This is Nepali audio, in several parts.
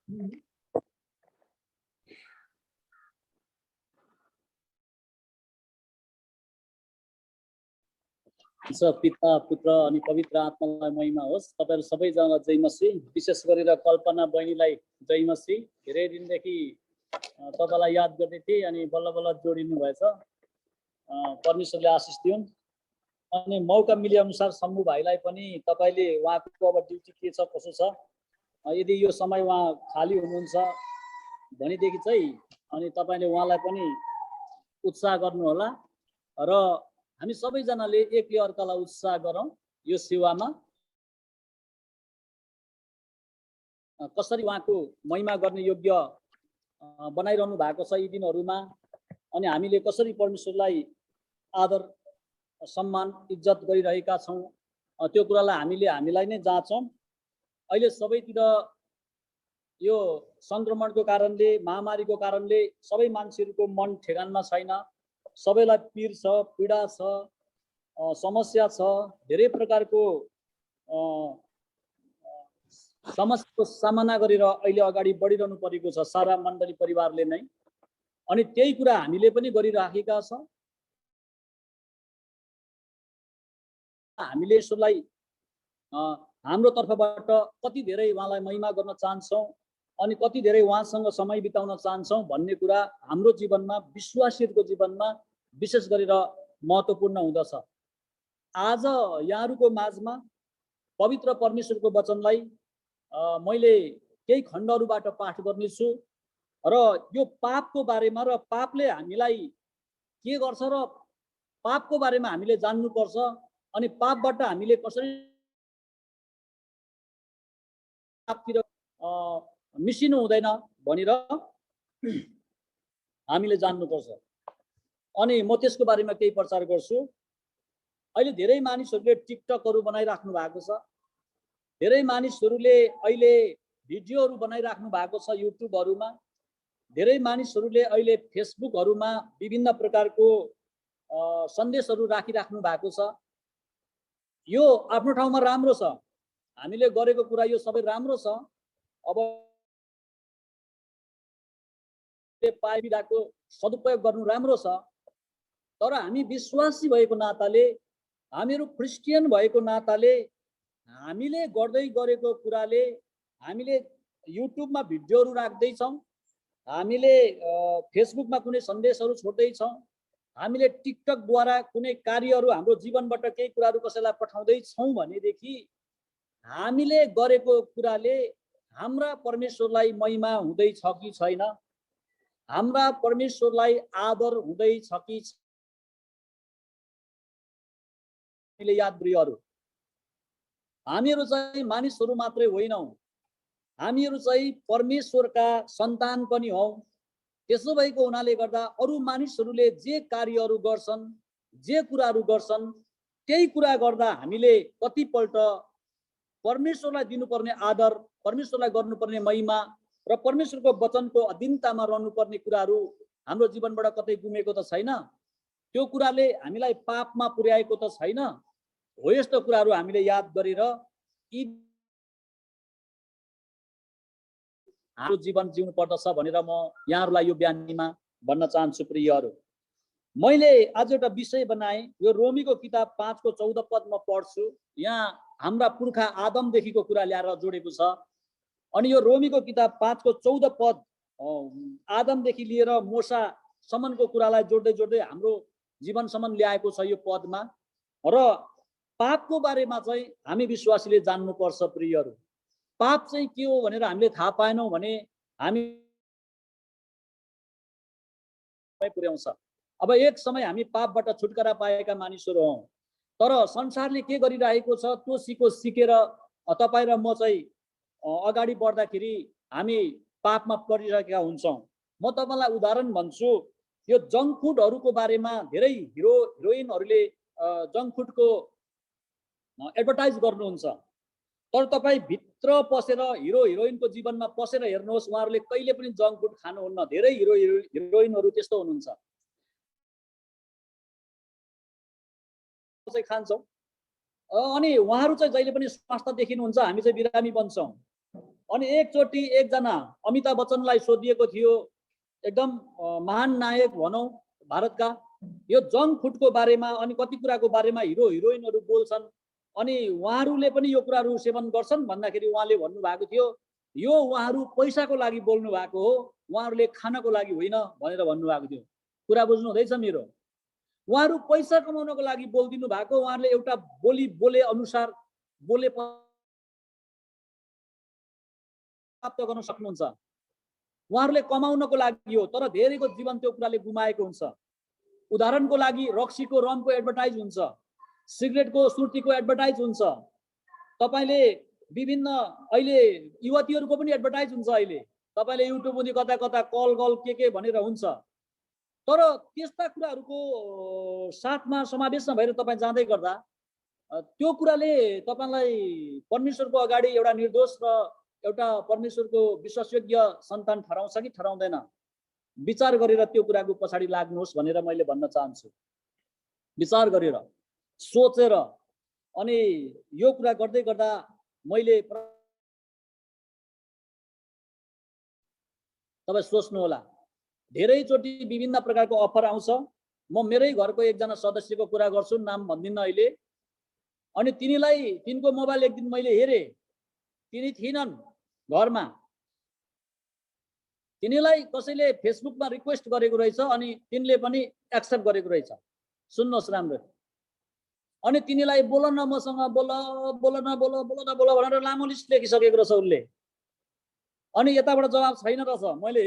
पिता पुत्र अनि पवित्र आत्मालाई महिमा होस्। तपाईहरु सबैजना जय मसीह। विशेष गरेर कल्पना बहिनीलाई जय मसीह। धेरै दिनदेखि तपाईलाई याद गर्दै थिए अनि बल्ल बल्ल जोडिनु भएछ। परमेश्वरले आशिष दिउन्। अनि मौका मिले अनुसार सम्मु भाइलाई पनि तपाईले उहाँको अब ड्युटी के छ कसो छ यदि यो समय उहाँ खाली हुनुहुन्छ भनेदेखि चाहिँ अनि तपाईले उहाँलाई पनि उत्साह गर्नु होला र हामी सबैजनाले एकले अर्कालाई उत्साह गरौँ यो सेवामा। कसरी उहाँको महिमा गर्ने योग्य बनाइरहनु भएको छ यी दिनहरुमा अनि हामीले कसरी परमेश्वरलाई आदर सम्मान इज्जत गरिरहेका छौं त्यो कुरालाई हामीलाई नै जाँचौं। अहिले सबैतिर यो संक्रमणको कारणले महामारीको कारणले सबै मान्छेहरुको मन ठेगानमा छैन। सबैलाई पीर छ, पीडा छ, समस्या छ, धेरै प्रकारको समस्याको सामना गरेर अहिले अगाडि बढिरहनु परेको छ सारा मण्डली परिवारले नै। अनि त्यही कुरा हामीले पनि गरिराखेका छौं। हामीले यसलाई हाम्रो तर्फबाट कति धेरै उहाँलाई महिमा गर्न चाहन्छौं अनि कति धेरै उहाँसँग समय बिताउन चाहन्छौं भन्ने कुरा हाम्रो जीवनमा विश्वासीहरुको जीवनमा विशेष गरेर महत्त्वपूर्ण हुँदछ। आज यहाँहरुको माझमा पवित्र परमेश्वरको वचनलाई मैले केही खण्डहरुबाट पाठ गर्नेछु र यो पापको बारेमा र पापले हामीलाई के गर्छ र पापको बारेमा हामीले जान्नु पर्छ अनि पापबाट हामीले कसरी पापतिर मिसिनु हुँदैन भनेर हामीले जान्नु पर्छ। अनि म त्यसको बारेमा केही प्रचार गर्छु। अहिले धेरै मानिसहरुले टिकटकहरु बनाइराख्नु भएको छ। धेरै मानिसहरुले अहिले भिडियोहरु बनाइराख्नु भएको छ युट्युबहरुमा। धेरै मानिसहरुले अहिले फेसबुकहरुमा विभिन्न प्रकारको सन्देशहरु राखिराख्नु भएको छ। यो आफ्नो ठाउँमा राम्रो छ। हामीले गरेको कुरा यो सबै राम्रो छ। अब पाइरहेको सदुपयोग गर्नु राम्रो छ। तर हामी विश्वासी भएको नाताले हामीहरु क्रिस्चियन भएको नाताले हामीले गर्दै गरेको कुराले हामीले युट्युबमा भिडियोहरु राख्दै छौं, हामीले फेसबुकमा कुनै सन्देशहरु छोड्दै छौं, हामीले टिकटक द्वारा कुनै कार्यहरु हाम्रो जीवनबाट केही कुराहरु कसैलाई पठाउँदै छौं भनेदेखि हामीले गरेको कुराले हाम्रा परमेश्वरलाई महिमा हुँदै छ कि छैन, हाम्रा परमेश्वरलाई आदर हुँदै छ कि छैन। याद प्रियहरु, हामीहरु चाहिँ मानिसहरु मात्रै होइनौं, हामीहरु चाहिँ परमेश्वरका सन्तान पनि हौं। त्यसो भएको हुनाले गर्दा अरु मानिसहरुले जे कार्यहरु गर्छन्, जे कुराहरु गर्छन्, त्यही कुरा गर्दा हामीले कतिपल्ट परमेश्वरलाई दिनुपर्ने आदर, परमेश्वरलाई गर्नुपर्ने महिमा र परमेश्वरको वचनको अधीनतामा रहनुपर्ने कुराहरु हाम्रो जीवनबाट कतै गुमेको त छैन। त्यो कुराले हामीलाई पापमा पुर्याएको त छैन। हो यस्तो कुराहरु हामीले याद गरेर यी हाम्रो जीवन जिउनु पर्दछ भनेर म यहाँहरुलाई यो बिहानीमा भन्न चाहन्छु प्रियहरु। मैले आज एउटा विषय बनाए, यो रोमीको किताब 5 को 14 पद म पढ्छु। यहाँ हाम्रा पुर्खा आदमदेखिको कुरा ल्याएर जोडेको छ। अनि यो रोमीको किताब 5 को 14 पद आदमदेखि लिएर मोसा सम्मको कुरालाई जोड्दै जोड्दै हाम्रो जीवनसम्म ल्याएको छ यो पदमा। र पापको बारेमा चाहिँ हामी विश्वासीले जान्नुपर्छ प्रियहरु। पाप चाहिँ के हो भनेर हामीले थाहा पाएनौं भने हामी पुर्याउँछ। अब एक समय हामी पापबाट छुटकारा पाएका मानिसहरु हौं। तर संसारले के गरिरहेको छ त्यो सिकेर तपाई र म चाहिँ अगाडि बढ्दाखेरि हामी पापमा परिरहेका हुन्छौं। म तपाईलाई उदाहरण भन्छु। यो जंक फुडहरुको बारेमा धेरै हिरो हिरोइनहरुले जंक फुडको एडभर्टाइज गर्नुहुन्छ। तर तपाई भित्र पसेर हिरो हिरोइनको जीवनमा पसेर हेर्नुहोस्, उहाँहरुले कहिले पनि जंक फुड खानुहुन्न। धेरै हिरो हिरोइनहरु त्यस्तो हुनुहुन्छ। चाहिँ खान्छौं अनि उहाँहरु चाहिँ जहिले पनि स्वास्थ्य देखिनुहुन्छ, हामी चाहिँ बिरामी बन्छौं। अनि एकचोटि एकजना अमिताभ बच्चनलाई सोधिएको थियो, एकदम महान नायक भनौँ भारतका, यो जङ्क फुडको बारेमा अनि कति कुराको बारेमा हिरो हिरोइनहरू बोल्छन् अनि उहाँहरूले पनि यो कुराहरू सेवन गर्छन् भन्दाखेरि उहाँले भन्नुभएको थियो, यो उहाँहरू पैसाको लागि बोल्नु भएको हो, उहाँहरूले खानको लागि होइन भनेर भन्नुभएको थियो। कुरा बुझ्नु हुँदैछ मेरो? उहाँहरू पैसा कमाउनको लागि बोलिदिनु भएको, उहाँहरूले एउटा बोले अनुसार बोले प्राप्त गर्न सक्नुहुन्छ। उहाँहरूले कमाउनको लागि हो, तर धेरैको जीवन त्यो कुराले गुमाएको हुन्छ। उदाहरणको लागि रक्सीको रमको एडभर्टाइज हुन्छ, सिगरेटको सुर्तीको एडभर्टाइज हुन्छ, तपाईँले विभिन्न अहिले युवतीहरूको पनि एडभर्टाइज हुन्छ। अहिले तपाईँले युट्युब मुनि कता कता कल गल के भनेर हुन्छ, तर त्यस्ता कुराहरूको साथमा समावेशमा भएर तपाईँ जाँदै गर्दा त्यो कुराले तपाईँलाई परमेश्वरको अगाडि एउटा निर्दोष र एउटा परमेश्वरको विश्वासयोग्य सन्तान ठहराउँछ कि ठहराउँदैन? विचार गरेर त्यो कुराको पछाडि लाग्नुहोस् भनेर मैले भन्न चाहन्छु। विचार गरेर, सोचेर, अनि यो कुरा गर्दै गर्दा मैले तपाईँ सोच्नु होला, धेरैचोटि विभिन्न प्रकारको अफर आउँछ। म मेरै घरको एकजना सदस्यको कुरा गर्छु, नाम भन्दिनँ अहिले। अनि तिनको मोबाइल एक दिन मैले हेरेँ, तिनी थिएनन् घरमा। तिनीलाई कसैले फेसबुकमा रिक्वेस्ट गरेको रहेछ अनि तिनले पनि एक्सेप्ट गरेको रहेछ। सुन्नुहोस् राम्रो। अनि तिनीलाई बोल न मसँग, बोल न भनेर लामो लिस्ट लेखिसकेको रहेछ उसले। अनि यताबाट जवाब छैन रहेछ। मैले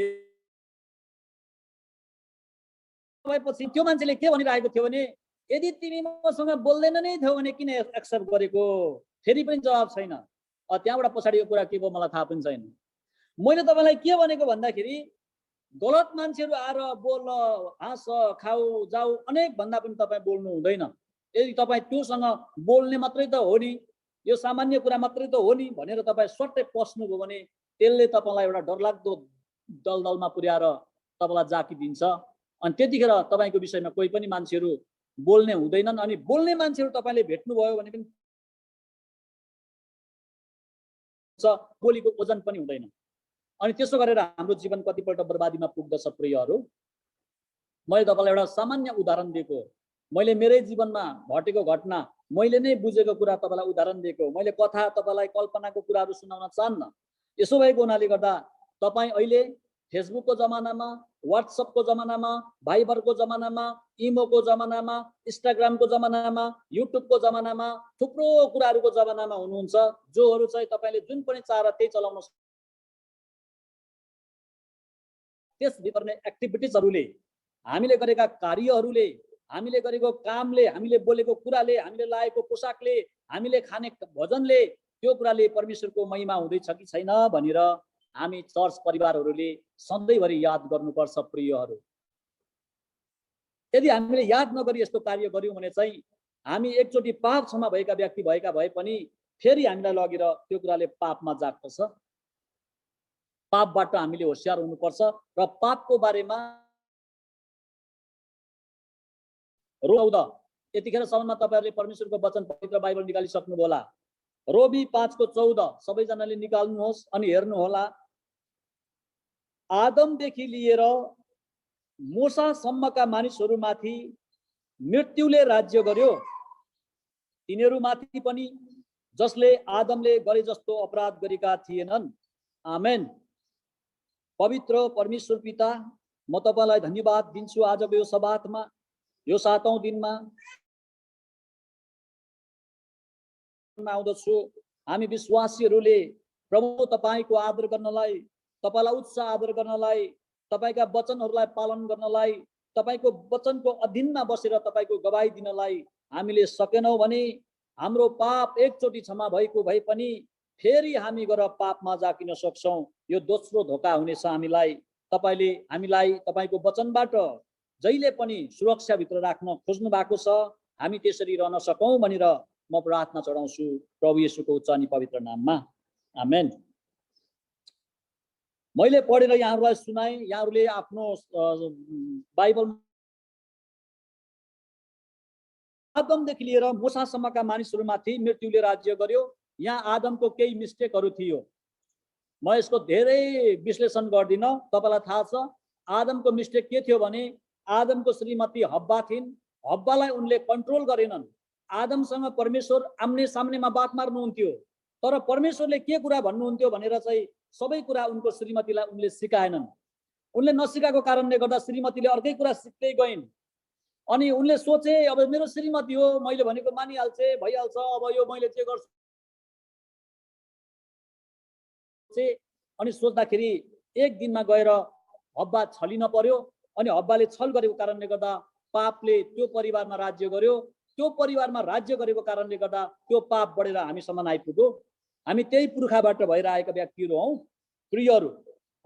पछि त्यो मान्छेले के भनिरहेको थियो भने, यदि तिमी मसँग बोल्दैन नै थियौ भने किन एक्सेप्ट गरेको? फेरि पनि जवाब छैन। त्यहाँबाट पछाडि यो कुरा के भयो मलाई थाहा पनि छैन। मैले तपाईँलाई के भनेको भन्दाखेरि, गलत मान्छेहरू आएर बोल, हाँस, खाऊ, जाऊ अनेक भन्दा पनि तपाईँ बोल्नु हुँदैन। यदि तपाईँ त्योसँग बोल्ने मात्रै त हो नि, यो सामान्य कुरा मात्रै त हो नि भनेर तपाईँ सट्टै पस्नुभयो भने त्यसले तपाईँलाई एउटा डरलाग्दो दलदलमा पुर्याएर तपाईँलाई जाकिदिन्छ। अनि त्यतिखेर तपाईँको विषयमा कोही पनि मान्छेहरू बोल्ने हुँदैनन्। अनि बोल्ने मान्छेहरू तपाईँले भेट्नुभयो भने पनि बोलीको ओजन पनि हुँदैन। अनि त्यसो गरेर हाम्रो जीवन कतिपल्ट बर्बादीमा पुग्दछ प्रियहरू। मैले तपाईँलाई एउटा सामान्य उदाहरण दिएको, मैले मेरै जीवनमा घटेको घटना, मैले नै बुझेको कुरा तपाईँलाई उदाहरण दिएको। मैले कथा तपाईँलाई कल्पनाको कुराहरू सुनाउन चाहन्न। यसो भएको हुनाले गर्दा तपाईँ अहिले फेसबुकको जमानामा, व्हाट्सएपको जमानामा, भाइबरको जमानामा, इमोको जमानामा, इन्स्टाग्रामको जमानामा, युट्युबको जमानामा, थुप्रो कुराहरूको जमानामा हुनुहुन्छ, जोहरू चाहिँ तपाईँले जुन पनि चाहेर त्यही चलाउन त्यसभित्र नै एक्टिभिटिजहरूले, हामीले गरेका कार्यहरूले, हामीले गरेको कामले, हामीले बोलेको कुराले, हामीले लाएको पोसाकले, हामीले खाने भोजनले त्यो कुराले परमेश्वरको महिमा हुँदैछ कि छैन भनेर हामी चर्च परिवारहरूले सधैँभरि याद गर्नुपर्छ प्रियहरू। यदि हामीले याद नगरी यस्तो कार्य गर्यौँ भने चाहिँ हामी एकचोटि पाप क्षमा भएका व्यक्ति भएका भए पनि फेरि हामीलाई लगेर त्यो कुराले पापमा जाग्दछ। पापबाट हामीले होशियार हुनुपर्छ र पापको बारेमा 14 यतिखेरसम्ममा तपाईँहरूले परमेश्वरको वचन पवित्र बाइबल निकालिसक्नुभयो होला। रोमी 5:14 सबैजनाले निकाल्नुहोस् अनि हेर्नुहोला। आदमदेखि लिएर मूसासम्मका मानिसहरूमाथि मृत्युले राज्य गर्यो, तिनीहरूमाथि पनि जसले आदमले गरे जस्तो अपराध गरेका थिएनन्। आमेन। पवित्र परमेश्वर पिता, म तपाईलाई धन्यवाद दिन्छु आजको यो सबातमा, यो 7औं दिनमा आउँदछु। हामी विश्वासीहरूले प्रभु तपाईको आदर गर्नलाई, तपाईलाई उच्च आदर गर्नलाई, तपाईका वचनहरूलाई पालन गर्नलाई, तपाईको वचनको अधीनमा बसेर तपाईको गवाही दिनलाई हामीले सकेनौं भने हाम्रो पाप एकचोटि क्षमा भएको भए पनि फेरि हामी गएर पापमा जाकिन सक्छौं। यो दोस्रो धोका हुनेछ हामीलाई। तपाईले हामीलाई तपाईको वचनबाट जहिले पनि सुरक्षाभित्र राख्न खोज्नु भएको छ। हामी त्यसरी रहन सकौं भनेर म प्रार्थना चढाउँछु प्रभु येशूको उच्च अनि पवित्र नाममा। आमेन। मैले पढेर यहाँहरूलाई सुनाएँ। यहाँहरूले आफ्नो बाइबल आदमदेखि लिएर मूसासम्मका मानिसहरूमाथि मृत्युले राज्य गर्यो। यहाँ आदमको केही मिस्टेकहरू थियो। म यसको धेरै विश्लेषण गर्दिन। तपाईलाई थाहा छ आदमको मिस्टेक के थियो भने आदमको श्रीमती हब्बा थिइन्। हब्बालाई उनले कन्ट्रोल गरेनन्। आदमसँग परमेश्वर आम्ने सामनेमा बात मार्नुहुन्थ्यो, तर परमेश्वरले के कुरा भन्नुहुन्थ्यो भनेर चाहिँ सबै कुरा उनको श्रीमतीलाई उनले सिकाएनन्। उनले नसिकाएको कारणले गर्दा श्रीमतीले अर्कै कुरा सिक्दै गइन्। अनि उनले सोचे अब मेरो श्रीमती हो, मैले भनेको मानिहाल्छे, भइहाल्छ, अब यो मैले के गर्छु। अनि सोच्दाखेरि एक दिनमा गएर हब्बा छलिन पर्यो। अनि हब्बाले छल गरेको कारणले गर्दा पापले त्यो परिवारमा राज्य गर्यो। त्यो परिवारमा राज्य गरेको कारणले गर्दा त्यो पाप बढेर हामीसम्म आइपुग्यो। हामी त्यही पुर्खाबाट भएर आएका व्यक्तिहरू हौं प्रियहरू।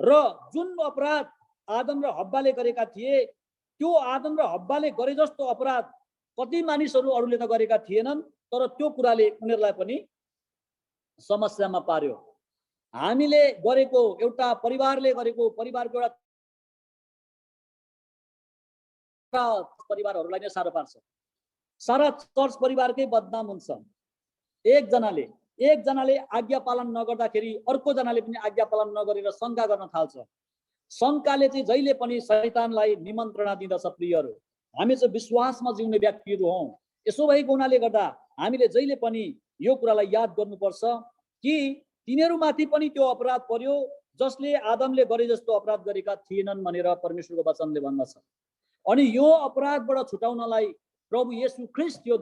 र जुन अपराध आदम र हब्बाले गरेका थिए त्यो आदम र हब्बाले गरे जस्तो अपराध कति मानिसहरू अरूले त गरेका थिएनन्, तर त्यो कुराले उनीहरूलाई पनि समस्यामा पार्यो। हामीले गरेको एउटा परिवारले गरेको परिवारको एउटा परिवारहरूलाई नै साह्रो पार्छ। सारा चर्च परिवारकै बदनाम हुन्छ। एकजनाले आज्ञा पालन नगर्दाखेरि अर्को जनाले पनि आज्ञा पालन नगरेर शङ्का गर्न थाल्छ। शङ्काले चाहिँ जहिले पनि शैतानलाई निमन्त्रणा दिँदछ। प्रियहरू, हामी चाहिँ विश्वासमा जिउने व्यक्तिहरू हौं। यसो भएको हुनाले गर्दा हामीले जहिले पनि यो कुरालाई याद गर्नुपर्छ कि तिनीहरूमाथि पनि त्यो अपराध पर्यो जसले आदमले गरे जस्तो अपराध गरेका थिएनन् भनेर परमेश्वरको वचनले भन्दछ। अनि यो अपराधबाट छुटाउनलाई प्रभु येशू ख्रीष्ट यो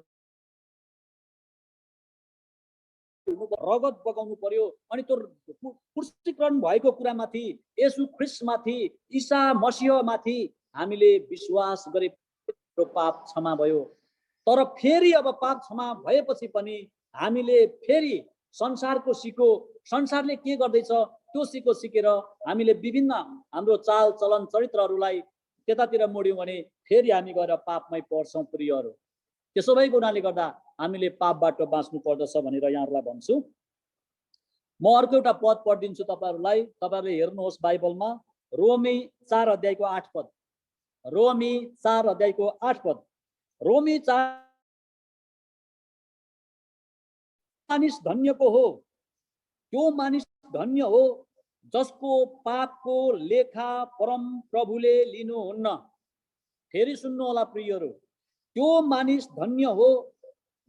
रगत बगाउनु पर्यो। अनि त्यो पुष्टिकरण भएको कुरामाथि येशू ख्रीष्टमाथि ईसा मसीहमाथि हामीले विश्वास गरे पाप क्षमा भयो। तर फेरि अब पाप क्षमा भएपछि पनि हामीले फेरि संसारको सिको, संसारले के गर्दैछ त्यो सिको सिकेर हामीले विभिन्न हाम्रो चाल चलन चरित्रहरूलाई त्यतातिर मोड्यौं भने फेरि हामी गएर पापमै पर्छौं। प्रियहरू, त्यसो भएको हुनाले गर्दा हामीले पापबाट बाँच्नु पर्दछ भनेर यहाँहरूलाई भन्छु। म अर्को एउटा पद पढिदिन्छु तपाईहरूलाई। तपाईहरूले हेर्नुहोस् बाइबलमा रोमी 4 अध्यायको 8 पद। रोमी 4 अध्यायको 8 पद। रोमी 4 मानिस धन्यको हो, त्यो मानिस धन्य हो जसको पापको लेखा परम प्रभुले लिनुहुन्न। फेरि सुन्नु होला प्रियहरू, त्यो मानिस धन्य हो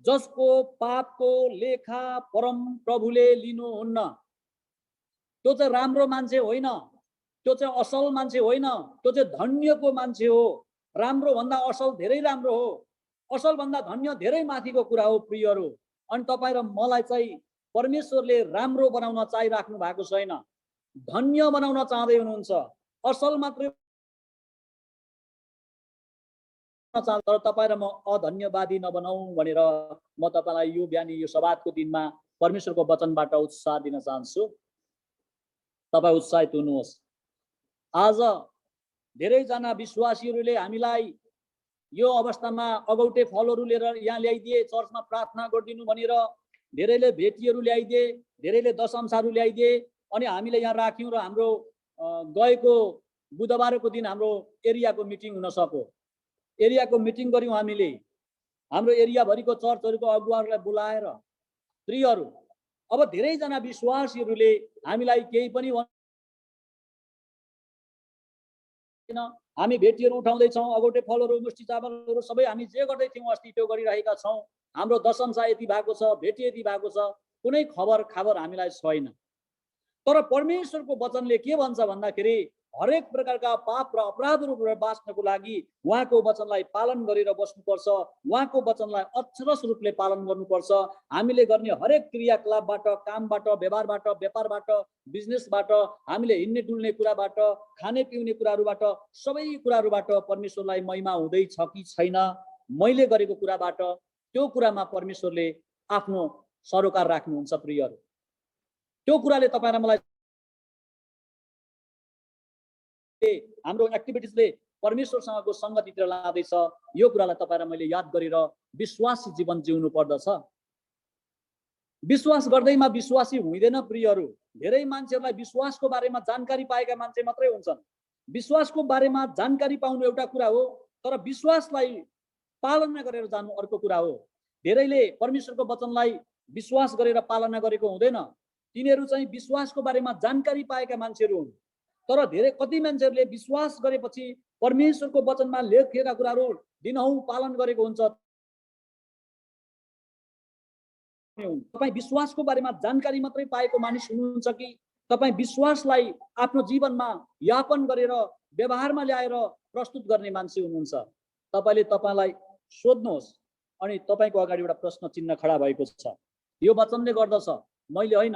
जसको पापको लेखा परम प्रभुले लिनुहुन्न। त्यो चाहिँ राम्रो मान्छे होइन, त्यो चाहिँ असल मान्छे होइन, त्यो चाहिँ धन्यको मान्छे हो। राम्रो भन्दा असल धेरै राम्रो हो, असल भन्दा धन्य धेरै माथिको कुरा हो प्रियहरू। अनि तपाईँ र मलाई चाहिँ परमेश्वरले राम्रो बनाउन चाहिराख्नु भएको छैन, धन्य बनाउन चाहँदै हुनुहुन्छ। असल मात्रै तर तपाईँ र म अधन्यवादी नबनाऊ भनेर म तपाईलाई यो बिहानी यो सबातको दिनमा परमेश्वरको वचनबाट उत्साह दिन चाहन्छु। तपाईँ उत्साहित हुनुहोस्। आज धेरैजना विश्वासीहरूले हामीलाई यो अवस्थामा अगौटे फलहरू लिएर यहाँ ल्याइदिए, चर्चमा प्रार्थना गरिदिनु भनेर धेरैले भेटीहरू ल्याइदिए, धेरैले दशंशाहरू ल्याइदिए। अनि हामीले यहाँ राख्यौँ र हाम्रो गएको बुधबारको दिन हाम्रो एरियाको मिटिङ हुन सक्यो। एरियाको मिटिङ गर्यौँ हामीले, हाम्रो एरियाभरिको चर्चहरूको अगुवाहरूलाई बोलाएर। प्रियहरू, अब धेरैजना विश्वासीहरूले हामीलाई केही पनि हामी भेटीहरू उठाउँदैछौँ, अगौटे फलहरू, मुष्टि चामलहरू सबै हामी जे गर्दै थियौँ अस्ति त्यो गरिरहेका छौँ। हाम्रो दशंशा यति भएको छ, भेटी यति भएको छ, कुनै खबर हामीलाई छैन। तर परमेश्वरको वचनले के भन्छ भन्दाखेरि हरेक प्रकारका पाप र अपराधहरूबाट बाँच्नको लागि उहाँको वचनलाई पालन गरेर बस्नुपर्छ। उहाँको वचनलाई अक्षरश रूपले पालन गर्नुपर्छ। हामीले गर्ने हरेक क्रियाकलापबाट, कामबाट, व्यवहारबाट, व्यापारबाट, बिजनेसबाट, हामीले हिँड्ने डुल्ने कुराबाट, खाने पिउने कुराहरूबाट, सबै कुराहरूबाट परमेश्वरलाई महिमा हुँदैछ कि छैन, मैले गरेको कुराबाट त्यो कुरामा परमेश्वरले आफ्नो सरोकार राख्नुहुन्छ। प्रियहरू, त्यो कुराले तपाईँ र मलाई हाम्रो एक्टिभिटिजले परमेश्वरसँगको संगतितिर लाँदैछ। यो कुरालाई तपाईँ र मैले याद गरेर विश्वासी जीवन जिउनु पर्दछ। विश्वास गर्दैमा विश्वासी हुँदैन प्रियहरू। धेरै मान्छेहरूलाई विश्वासको बारेमा जानकारी पाएका मान्छे मात्रै हुन्छन्। विश्वासको बारेमा जानकारी पाउनु एउटा कुरा हो, तर विश्वासलाई पालना गरेर जानु अर्को कुरा हो। धेरैले परमेश्वरको वचनलाई विश्वास गरेर पालना गरेको हुँदैन। तिनीहरू चाहिँ विश्वासको बारेमा जानकारी पाएका मान्छेहरू हुन्। तर धेरै कति मान्छेहरूले विश्वास गरेपछि परमेश्वरको वचनमा लेखिएका कुराहरू दिनहुँ पालन गरेको हुन्छ। तपाईँ विश्वासको बारेमा जानकारी मात्रै पाएको मानिस हुनुहुन्छ कि तपाईँ विश्वासलाई आफ्नो जीवनमा यापन गरेर व्यवहारमा ल्याएर प्रस्तुत गर्ने मान्छे हुनुहुन्छ? तपाईँले तपाईँलाई सोध्नुहोस्। अनि तपाईँको अगाडि एउटा प्रश्न चिन्ह खडा भएको छ। यो वचनले गर्दछ, मैले होइन।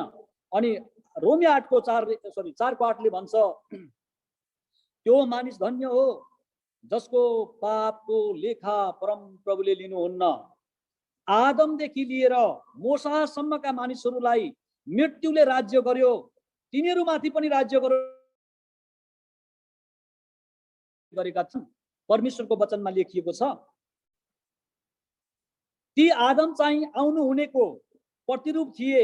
अनि रोमी 4:8ले भन्छ, त्यो मानिस धन्य हो जसको पापको लेखा परम प्रभुले लिनुहुन्न। आदमदेखि लिएर मोसासम्मका मानिसहरूलाई मृत्युले राज्य गर्यो, तिनीहरूमाथि पनि राज्य गरेका छन्। परमेश्वरको वचनमा लेखिएको छ, ती आदम चाहिँ आउनु हुनेको प्रतिरूप थिए।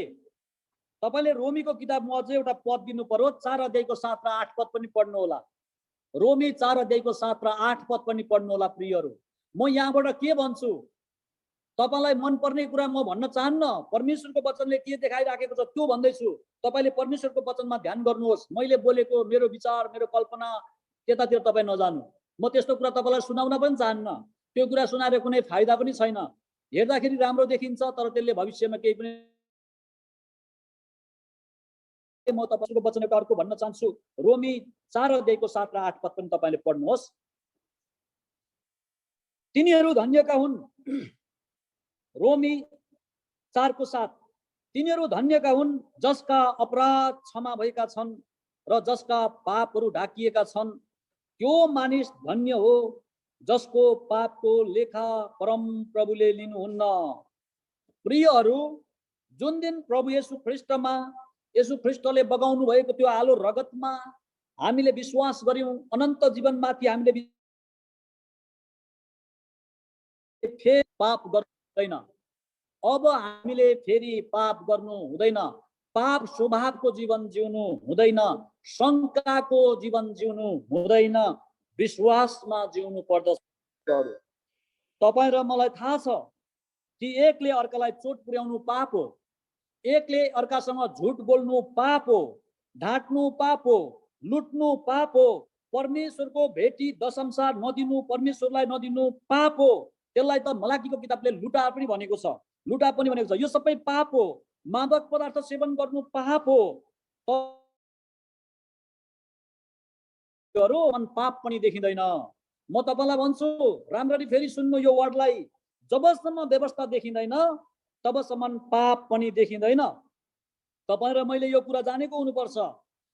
तपाईले रोमीको किताबमा अझै एउटा पद दिनु पर्यो, 4 अध्यायको 7 र 8 पद पनि पढ्नु होला। रोमी 4 अध्यायको 7 र 8 पद पनि पढ्नु होला प्रियहरू। म यहाँबाट के भन्छु, तपाईलाई मन पर्ने कुरा म भन्न चाहन्न। परमेश्वरको वचनले के देखाइराखेको छ त्यो भन्दैछु। तपाईले परमेश्वरको वचनमा ध्यान गर्नुहोस्। मैले बोलेको मेरो विचार, मेरो कल्पना त्यतातिर तपाईँ नजानु। म त्यस्तो कुरा तपाईलाई सुनाउन पनि चाहन्न। त्यो कुरा सुनाएर कुनै फाइदा पनि छैन। हेर्दाखेरि राम्रो देखिन्छ तर त्यसले भविष्यमा केही पनि। म तपाईको वचन एउटा अर्को भन्न चाहन्छु। रोमी 4 अध्यायको 7 र 8 पद पनि तपाईले पढ्नुहोस्। तिनीहरू धन्यका हुन्। रोमी 4 को 7, तिनीहरू धन्यका हुन् जसका अपराध क्षमा भएका छन् र जसका पापहरू ढाकिएका छन्। त्यो मानिस धन्य हो जसको पापको लेखा परम प्रभुले लिनुहुन्न। प्रियहरू, जुन दिन प्रभु येशू ख्रीष्टले बगाउनु भएको त्यो आलो रगतमा हामीले विश्वास गर्यौं, अनन्त जीवनमाथि हामीले फेरि पाप गर्नु हुँदैन। अब हामीले फेरि पाप गर्नु हुँदैन। पाप स्वभावको जीवन जिउनु हुँदैन, शङ्काको जीवन जिउनु हुँदैन, विश्वासमा जिउनु पर्दछ। तपाईँ र मलाई थाहा छ कि एकले अर्कालाई चोट पुर्याउनु पाप हो, एकले अर्कासँग झुट बोल्नु पाप हो, ढाँट्नु पाप हो, लुट्नु पाप हो, परमेश्वरको भेटी दशंशार नदिनु, परमेश्वरलाई नदिनु पाप हो। त्यसलाई त मलाकीको किताबले लुटा पनि भनेको छ, लुटा पनि भनेको छ। यो सबै पाप हो। मादक पदार्थ सेवन गर्नु पाप हो। पाप पनि देखिँदैन। म तपाईलाई भन्छु, राम्ररी फेरि सुन्नु यो वर्डलाई। जबसम्म व्यवस्था देखिँदैन तबसम्म पाप पनि देखिँदैन। तपाईँ र मैले यो कुरा जानेको हुनुपर्छ।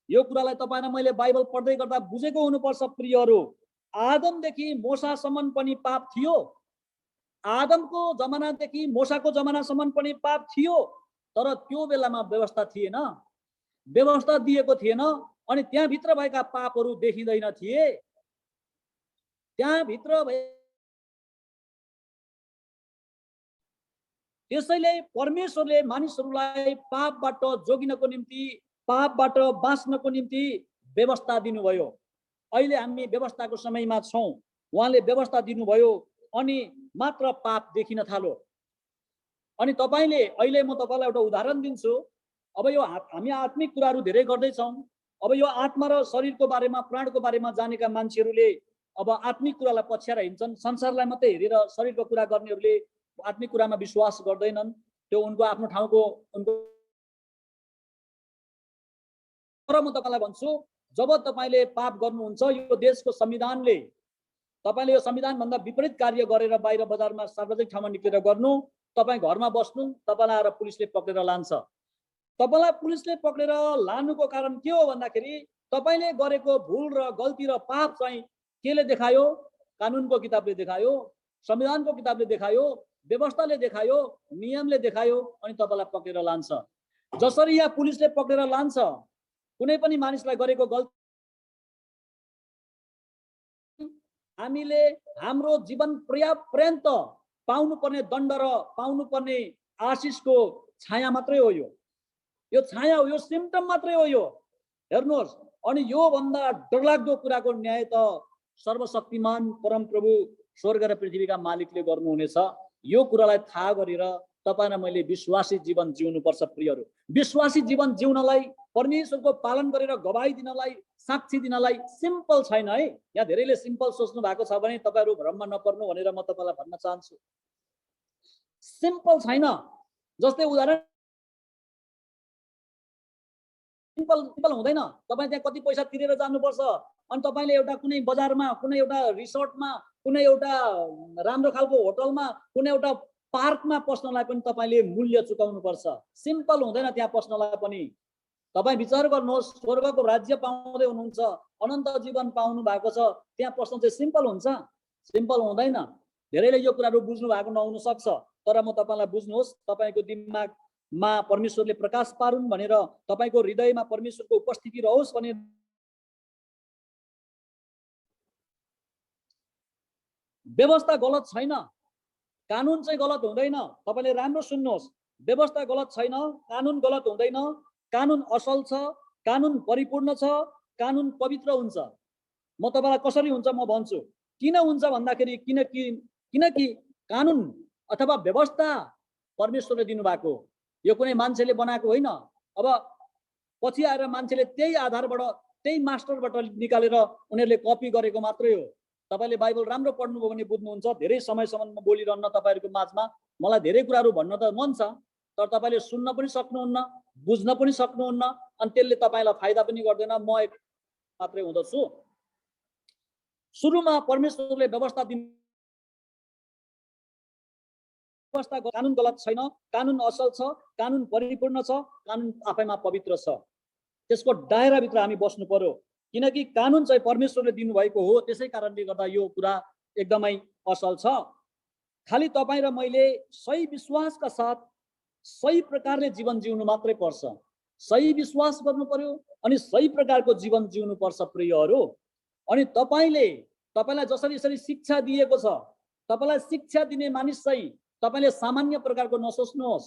यो कुरालाई तपाईँ र मैले बाइबल पढ्दै गर्दा बुझेको हुनुपर्छ। प्रियहरू, आदमदेखि मोसासम्म पनि पाप थियो। आदमको जमानादेखि मोसाको जमानासम्म पनि पाप थियो। तर त्यो बेलामा व्यवस्था थिएन, व्यवस्था दिएको थिएन। अनि त्यहाँभित्र भएका पापहरू देखिँदैन थिए। त्यहाँभित्र त्यसैले परमेश्वरले मानिसहरूलाई पापबाट जोगिनको निम्ति, पापबाट बाँच्नको निम्ति व्यवस्था दिनुभयो। अहिले हामी व्यवस्थाको समयमा छौँ। उहाँले व्यवस्था दिनुभयो अनि मात्र पाप देखिन थाल्यो। अनि तपाईले अहिले म तपाईलाई एउटा उदाहरण दिन्छु। अब यो हामी आत्मिक कुराहरू धेरै गर्दैछौँ। अब यो आत्मा र शरीरको बारेमा, प्राणको बारेमा जानेका मान्छेहरूले अब आत्मिक कुरालाई पछ्याएर हिँड्छन्। संसारलाई मात्रै हेरेर शरीरको कुरा गर्नेहरूले आत्मिक कुरामा विश्वास गर्दैनन्। त्यो उनको आफ्नो ठाउँको उनको। तर म तपाईलाई भन्छु, जब तपाईले पाप गर्नुहुन्छ, यो देशको संविधानले तपाईले यो संविधान भन्दा विपरीत कार्य गरेर बाहिर बजारमा सार्वजनिक ठाउँमा निक्लेर गर्नु, तपाईँ घरमा बस्नु, तपाईलाई आएर पुलिसले पक्रेर लान्छ। तपाईलाई पुलिसले पक्रेर लानुको कारण के हो भन्दाखेरि तपाईले गरेको भुल र गल्ती र पाप चाहिँ केले देखायो? कानुनको किताबले देखायो, संविधानको किताबले देखायो, व्यवस्थाले देखायो, नियमले देखायो। अनि तपाईलाई पक्रेर लान्छ। जसरी यहाँ पुलिसले पक्रेर लान्छ, कुनै पनि मानिसलाई गरेको गल्ती हामीले हाम्रो जीवन पर्यन्त पाउनुपर्ने दण्ड र पाउनुपर्ने आशिषको छाया मात्रै हो। यो छाया हो, यो सिम्पटम मात्रै हो यो। हेर्नुहोस्, अनि यो भन्दा डरलाग्दो कुराको न्याय त सर्वशक्तिमान परम प्रभु स्वर्ग र पृथ्वीका मालिकले गर्नुहुनेछ। यो कुरालाई थाहा गरेर तपाईँ र मैले विश्वासी जीवन जिउनुपर्छ प्रियहरू। विश्वासी जीवन जिउनलाई, परमेश्वरको पालन गरेर गवाही दिनलाई, साक्षी दिनलाई सिम्पल छैन है। यहाँ धेरैले सिम्पल सोच्नु भएको छ भने तपाईँहरू भ्रममा नपर्नु भनेर म तपाईँलाई भन्न चाहन्छु। सिम्पल छैन। जस्तै उदाहरण, सिम्पल हुँदैन। तपाईँ त्यहाँ कति पैसा तिरेर जानुपर्छ, अनि तपाईँले एउटा कुनै बजारमा, कुनै एउटा रिसोर्टमा, कुनै एउटा राम्रो खालको होटलमा, कुनै एउटा पार्कमा पस्नलाई पनि तपाईँले मूल्य चुकाउनुपर्छ। सिम्पल हुँदैन त्यहाँ पस्नलाई पनि। तपाईँ विचार गर्नुहोस्, स्वर्गको राज्य पाउँदै हुनुहुन्छ, अनन्त जीवन पाउनु भएको छ, त्यहाँ पस्न चाहिँ सिम्पल हुन्छ? सिम्पल हुँदैन। धेरैले यो कुराहरू बुझ्नु भएको नहुन सक्छ, तर म तपाईँलाई बुझ्नुहोस्, तपाईँको दिमागमा परमेश्वरले प्रकाश पारुन् भनेर, तपाईँको हृदयमा परमेश्वरको उपस्थिति रहोस् भने व्यवस्था गलत छैन, कानुन चाहिँ गलत हुँदैन। तपाईँले राम्रो सुन्नुहोस्, व्यवस्था गलत छैन, कानुन गलत हुँदैन। कानुन असल छ, कानुन परिपूर्ण छ, कानुन पवित्र हुन्छ। म तपाईँलाई कसरी हुन्छ म भन्छु। किन हुन्छ भन्दाखेरि किनकि कानुन अथवा व्यवस्था परमेश्वरले दिनुभएको, यो कुनै मान्छेले बनाएको होइन। अब पछि आएर मान्छेले त्यही आधारबाट, त्यही मास्टरबाट निकालेर उनीहरूले कपी गरेको मात्रै हो। तपाईँले बाइबल राम्रो पढ्नुभयो भने बुझ्नुहुन्छ। धेरै समयसम्म म बोलिरहन्न तपाईँहरूको माझमा, मलाई धेरै कुराहरू भन्न त मन छ, तर तपाईँले सुन्न पनि सक्नुहुन्न, बुझ्न पनि सक्नुहुन्न, अनि त्यसले तपाईँलाई फाइदा पनि गर्दैन। म एक मात्रै हुँदछु। सुरुमा परमेश्वरले व्यवस्था दिनु, व्यवस्था कानुन गलत छैन, कानुन असल छ, कानुन परिपूर्ण छ, कानुन आफैमा पवित्र छ। त्यसको दायराभित्र हामी बस्नु पर्यो, किनकि कानुन चाहिँ परमेश्वरले दिनुभएको हो। त्यसै कारणले गर्दा यो कुरा एकदमै असल छ। खालि तपाईँ र मैले सही विश्वासका साथ सही प्रकारले जीवन जिउनु मात्रै पर्छ। सही विश्वास गर्नु पर्यो अनि सही प्रकारको जीवन जिउनु पर्छ प्रियहरू। अनि तपाईँलाई जसरी यसरी शिक्षा दिएको छ, तपाईँलाई शिक्षा दिने मानिस चाहिँ तपाईँले सामान्य प्रकारको नसोच्नुहोस्।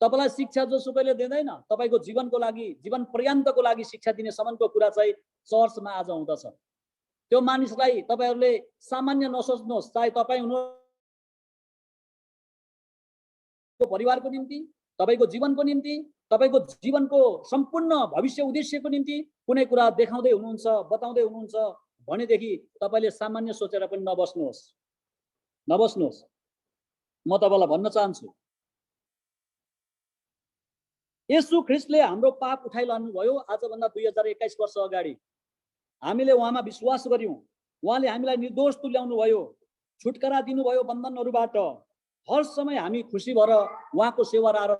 तपाईँलाई शिक्षा जोसुकैले दिँदैन। तपाईँको जीवनको लागि, जीवन पर्यन्तको लागि शिक्षा दिने सम्मको कुरा चाहिँ चर्चमा आज हुँदछ। त्यो मानिसलाई तपाईँहरूले सामान्य नसोच्नुहोस्। चाहे तपाईँ हुनु परिवारको निम्ति, तपाईँको जीवनको निम्ति, तपाईँको जीवनको सम्पूर्ण भविष्य उद्देश्यको निम्ति कुनै कुरा देखाउँदै हुनुहुन्छ, बताउँदै हुनुहुन्छ भनेदेखि तपाईँले सामान्य सोचेर पनि नबस्नुहोस्। म तपाईँलाई भन्न चाहन्छु, येशू ख्रीष्टले हाम्रो पाप उठाइलानु भयो। आजभन्दा 2021 वर्ष अगाडि हामीले उहाँमा विश्वास गर्यौं। उहाँले हामीलाई निर्दोष तुल्याउनु भयो, छुटकारा दिनुभयो बन्धनहरूबाट। हर समय हामी खुसी भएर उहाँको सेवा र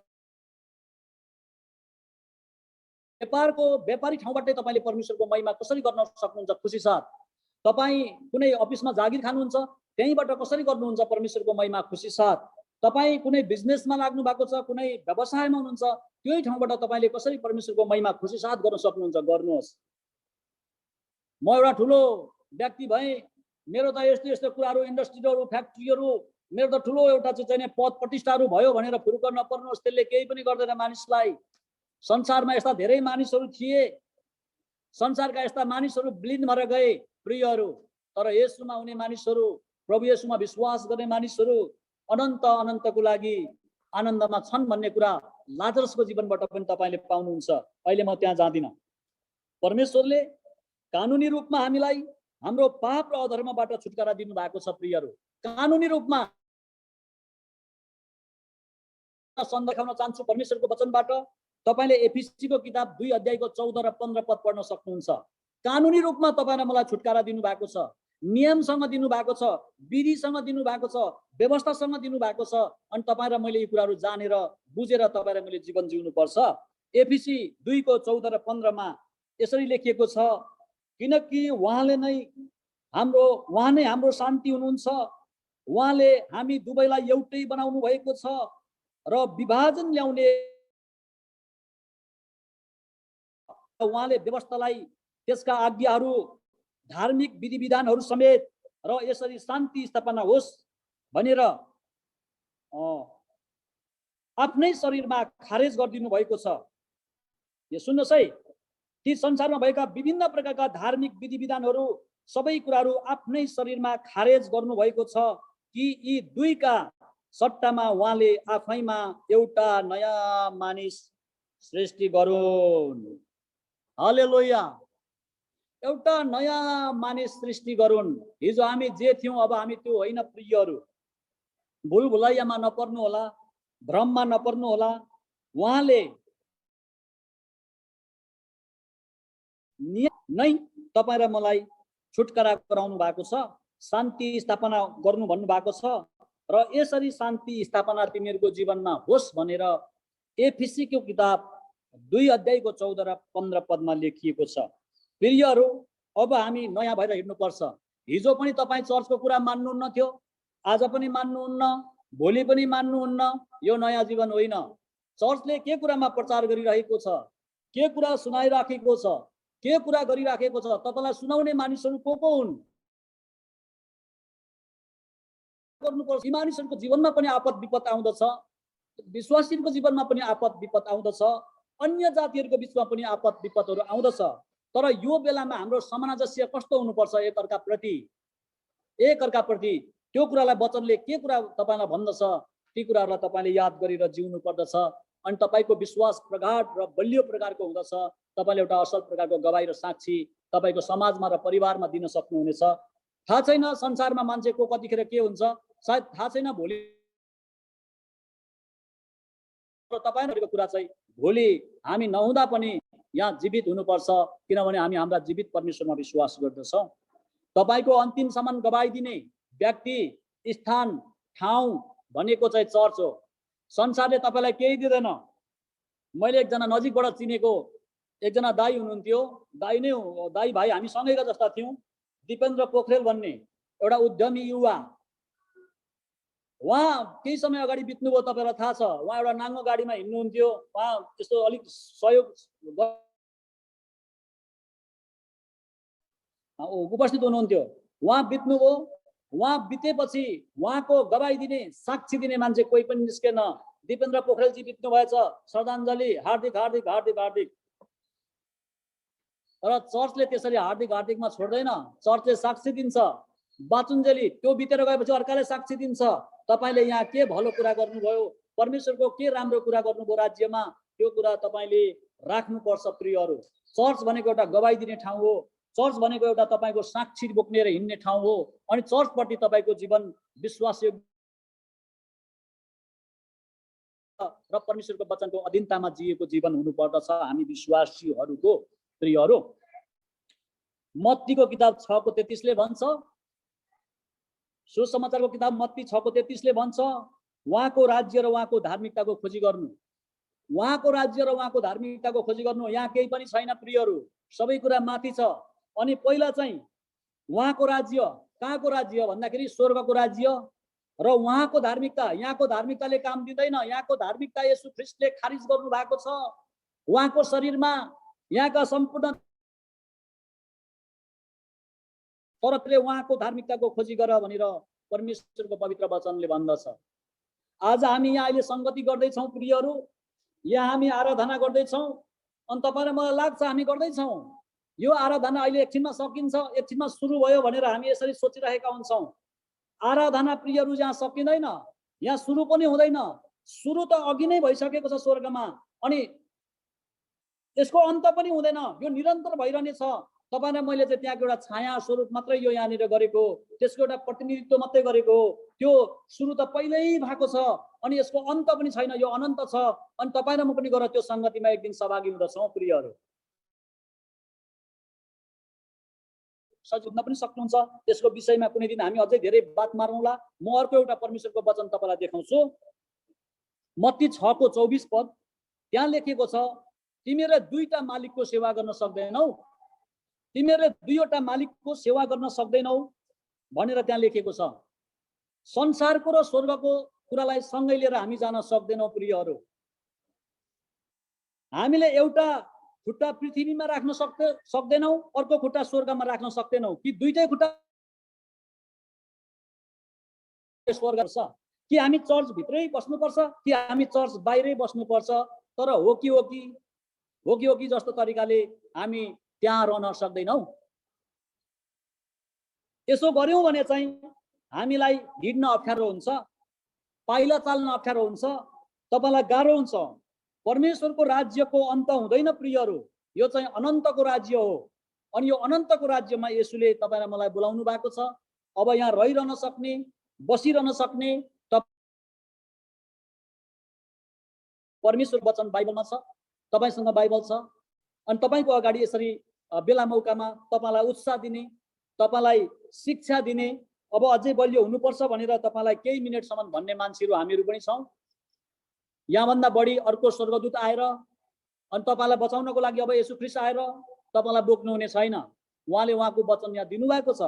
व्यापारी ठाउँबाटै तपाईँले परमेश्वरको महिमा कसरी गर्न सक्नुहुन्छ खुसी साथ? तपाईँ कुनै अफिसमा जागिर खानुहुन्छ, त्यहीँबाट कसरी गर्नुहुन्छ परमेश्वरको महिमा खुसी साथ? तपाईँ कुनै बिजनेसमा लाग्नु भएको छ, कुनै व्यवसायमा हुनुहुन्छ, त्यही ठाउँबाट तपाईँले कसरी परमेश्वरको महिमा खुसी साथ गर्न सक्नुहुन्छ? गर्नुहोस्। म एउटा ठुलो व्यक्ति भएँ, मेरो त यस्तो यस्तो कुराहरू, इन्डस्ट्रीहरू, फ्याक्ट्रीहरू, मेरो त ठुलो एउटा चाहिँ पद प्रतिष्ठाहरू भयो भनेर फुरुक्क नपर्नुहोस्। त्यसले केही पनि गर्दैन मानिसलाई। संसारमा यस्ता धेरै मानिसहरू थिए, संसारका यस्ता मानिसहरू विलीन भएर गए प्रियहरू, तर येशूमा हुने मानिसहरू, प्रभु येशूमा विश्वास गर्ने मानिसहरू अनन्तको लागि आनन्दमा छन् भन्ने कुरा लाजरसको जीवनबाट पनि तपाईँले पाउनुहुन्छ। अहिले म त्यहाँ जाँदिनँ। परमेश्वरले कानुनी रूपमा हामीलाई हाम्रो पाप र अधर्मबाट छुटकारा दिनु भएको छ प्रियहरू। कानुनी रूपमा देखाउन चाहन्छु परमेश्वरको वचनबाट। तपाईले एफिसीको किताब 2 अध्यायको 14 र 15 पद पढ्न सक्नुहुन्छ। कानुनी रूपमा तपाईलाई मलाई छुटकारा दिनु भएको छ, नियमसँग दिनु भएको छ, विधिसँग दिनु भएको छ, व्यवस्थासँग दिनु भएको छ। अनि तपाईँ र मैले यी कुराहरू जानेर बुझेर तपाईँ र मैले जीवन जिउनु पर्छ। एफिसी 2 को 14 र 15 मा यसरी लेखिएको छ, किनकि उहाँ नै हाम्रो शान्ति हुनुहुन्छ। उहाँले हामी दुवैलाई एउटै बनाउनु भएको छ र विभाजन ल्याउने उहाँले व्यवस्थालाई, त्यसका आज्ञाहरू, धार्मिक विधि विधानहरू समेत र यसरी शान्ति स्थापना होस् भनेर आफ्नै शरीरमा खारेज गरिदिनु भएको छ। यो सुन्नुहोस् है, ती संसारमा भएका विभिन्न प्रकारका धार्मिक विधि विधानहरू सबै कुराहरू आफ्नै शरीरमा खारेज गर्नु भएको छ कि यी दुईका सट्टामा उहाँले आफैमा एउटा नयाँ मानिस सृष्टि गरून्। हालेलुया। एउटा नयाँ मानिस सृष्टि गरून्। हिजो हामी जे थियौं अब हामी त्यो होइन प्रियहरू। भुलभुलैयामा नपर्नु होला, भ्रममा नपर्नु होला। उहाँले नै तपाईँ र मलाई छुटकारा गराउनु भएको छ, शान्ति स्थापना गर्नु भन्नु भएको छ र यसरी शान्ति स्थापना तिमीहरूको जीवनमा होस् भनेर एफिसीको किताब 2 अध्यायको 14 र 15 पदमा लेखिएको छ। प्रियहरू, अब हामी नयाँ भएर हिँड्नुपर्छ। हिजो पनि तपाईँ चर्चको कुरा मान्नुहुन्न थियो, आज पनि मान्नुहुन्न, भोलि पनि मान्नुहुन्न। यो नयाँ जीवन होइन। चर्चले के कुरामा प्रचार गरिरहेको छ, के कुरा सुनाइराखेको छ, के कुरा गरिराखेको छ, तपाईलाई सुनाउने मानिसहरू को हुन्? गर्नुपर्छ। यी मानिसहरूको जीवनमा पनि आपद विपद आउँदछ, विश्वासीहरूको जीवनमा पनि आपद विपद आउँदछ, अन्य जातिहरूको बिचमा पनि आपद विपदहरू आउँदछ। तर यो बेलामा हाम्रो सामञ्जस्य कस्तो हुनुपर्छ? एकअर्काप्रति त्यो कुरालाई वचनले के कुरा तपाईलाई भन्दछ ती कुराहरूलाई तपाईले याद गरेर जिउनु पर्दछ। अनि तपाईको विश्वास प्रगाढ र बलियो प्रकारको हुँदछ। तपाईले एउटा असल प्रकारको गवाही र साक्षी तपाईको समाजमा र परिवारमा दिन सक्नुहुनेछ। थाहा छैन संसारमा मान्छेको कतिखेर के हुन्छ, सायद थाहा छैन भोलि, तपाईको कुरा चाहिँ भोलि हामी नहुँदा पनि यहाँ जीवित हुनुपर्छ, किनभने हामी हाम्रा जीवित परमेश्वरमा विश्वास गर्दछौँ। तपाईको अन्तिमसम्म गवाही दिने व्यक्ति, स्थान, ठाउँ भनेको चाहिँ चर्च हो। संसारले तपाईलाई केही दिँदैन। मैले एकजना नजिकबाट चिनेको एकजना दाई हुनुहुन्थ्यो, दाई भाइ हामी सँगैका जस्ता थियौँ। दिपेन्द्र पोखरेल भन्ने एउटा उद्यमी युवा, उहाँ केही समय अगाडि बित्नुभयो, तपाईलाई थाहा छ। उहाँ एउटा नाङ्गो गाडीमा हिँड्नुहुन्थ्यो, उहाँ त्यस्तो अलिक सहयोग उपस्थित हुनुहुन्थ्यो। उहाँ बित्नुभयो। उहाँ बितेपछि उहाँको गवाही दिने, साक्षी दिने मान्छे कोही पनि निस्केन। दिपेन्द्र पोखरेलजी बित्नु भएछ, श्रद्धाञ्जली, हार्दिक हार्दिक हार्दिक हार्दिक। तर चर्चले त्यसरी हार्दिक हार्दिकमा छोड्दैन। चर्चले साक्षी दिन्छ। बाचुन्जेली त्यो बितेर गएपछि अर्काले साक्षी दिन्छ। तपाईले यहाँ के भलो कुरा गर्नुभयो, परमेश्वरको के राम्रो कुरा गर्नुभयो राज्यमा, त्यो कुरा तपाईले राख्नुपर्छ। प्रियहरू, चर्च भनेको एउटा गवाही दिने ठाउँ हो। चर्च भनेको एउटा तपाईको साक्षी बोक्ने र हिँड्ने ठाउँ हो। अनि चर्चप्रति तपाईको जीवन विश्वासयोग्य र परमेश्वरको वचनको अधीनतामा जिएको जीवन हुनुपर्दछ हामी विश्वासीहरूको। प्रियहरू, मत्तीको किताब 6:33 ले भन्छ, सुसमाचारको किताब मत्ती 6:33 ले भन्छ, उहाँको राज्य र उहाँको धार्मिकताको खोजी गर्नु। उहाँको राज्य र उहाँको धार्मिकताको खोजी गर्नु। यहाँ केही पनि छैन प्रियहरू, सबै कुरा माथि छ। अनि पहिला चाहिँ उहाँको राज्य, कहाँको राज्य भन्दाखेरि स्वर्गको राज्य र उहाँको धार्मिकता। यहाँको धार्मिकताले काम दिँदैन। यहाँको धार्मिकता येशू ख्रीष्टले खारिज गर्नु भएको छ। उहाँको शरीरमा यहाँका सम्पूर्ण, तर उहाँको धार्मिकताको खोजी गर भनेर परमेश्वरको पवित्र वचनले भन्दछ। आज हामी यहाँ अहिले संगति गर्दैछौँ प्रियहरू, यहाँ हामी आराधना गर्दैछौँ। अनि तपाईलाई मलाई लाग्छ हामी गर्दैछौँ, यो आराधना अहिले एकछिनमा सकिन्छ, एकछिनमा सुरु भयो भनेर हामी यसरी सोचिरहेका हुन्छौँ। आराधना प्रियहरू जहाँ सकिँदैन, यहाँ सुरु पनि हुँदैन। सुरु त अघि नै भइसकेको छ स्वर्गमा, अनि यसको अन्त पनि हुँदैन। यो निरन्तर भइरहने छ। तपाईँ र मैले चाहिँ त्यहाँको एउटा छाया स्वरूप मात्रै यो यहाँनिर गरेको, त्यसको एउटा प्रतिनिधित्व मात्रै गरेको हो। त्यो सुरु त पहिल्यै भएको छ, अनि यसको अन्त पनि छैन, यो अनन्त छ। अनि तपाईँ र म पनि गएर त्यो संगतिमा एक दिन सहभागी हुँदछौँ प्रियहरू। सजिलो पनि सक्नुहुन्छ। त्यसको विषयमा कुनै दिन हामी अझै धेरै बात मारौँला। म अर्को एउटा परमेश्वरको वचन तपाईलाई देखाउँछु। मत्ती 6:24 पद, त्यहाँ लेखेको छ, तिमीहरूले दुईटा मालिकको सेवा गर्न सक्दैनौ, तिमीहरूले दुईवटा मालिकको सेवा गर्न सक्दैनौ भनेर त्यहाँ लेखेको छ। संसारको र स्वर्गको कुरालाई सँगै लिएर हामी जान सक्दैनौँ प्रियहरू। हामीले एउटा खुट्टा पृथ्वीमा राख्न सक्दैनौँ, अर्को खुट्टा स्वर्गमा राख्न सक्दैनौँ। कि दुईटै खुट्टा स्वर्ग छ, कि हामी चर्च भित्रै बस्नुपर्छ, कि हामी चर्च बाहिरै बस्नुपर्छ। तर हो कि जस्तो तरिकाले हामी त्यहाँ रहन सक्दैनौँ। यसो गर्यौँ भने चाहिँ हामीलाई हिँड्न अप्ठ्यारो हुन्छ। पाइला चाल्न अप्ठ्यारो हुन्छ, तपाईलाई गाह्रो हुन्छ। परमेश्वरको राज्यको अन्त हुँदैन प्रियहरू, यो चाहिँ अनन्तको राज्य हो। अनि यो अनन्तको राज्यमा येशूले तपाईलाई मलाई बोलाउनु भएको छ। अब यहाँ रहिरहन सक्ने, बसिरहन सक्ने, परमेश्वर वचन बाइबलमा छ, तपाईसँग बाइबल छ, अनि तपाईको अगाडि यसरी बेला मौकामा तपाईलाई उत्साह दिने, तपाईलाई शिक्षा दिने, अब अझै बलियो हुनुपर्छ भनेर तपाईलाई केही मिनेटसम्म भन्ने मान्छेहरू हामीहरू पनि छौँ। यहाँभन्दा बढी अर्को स्वर्गदूत आएर अनि तपाईलाई बचाउनको लागि अब येशू ख्रीष्ट आएर तपाईलाई बोक्नुहुने छैन। उहाँले उहाँको वचन यहाँ दिनुभएको छ।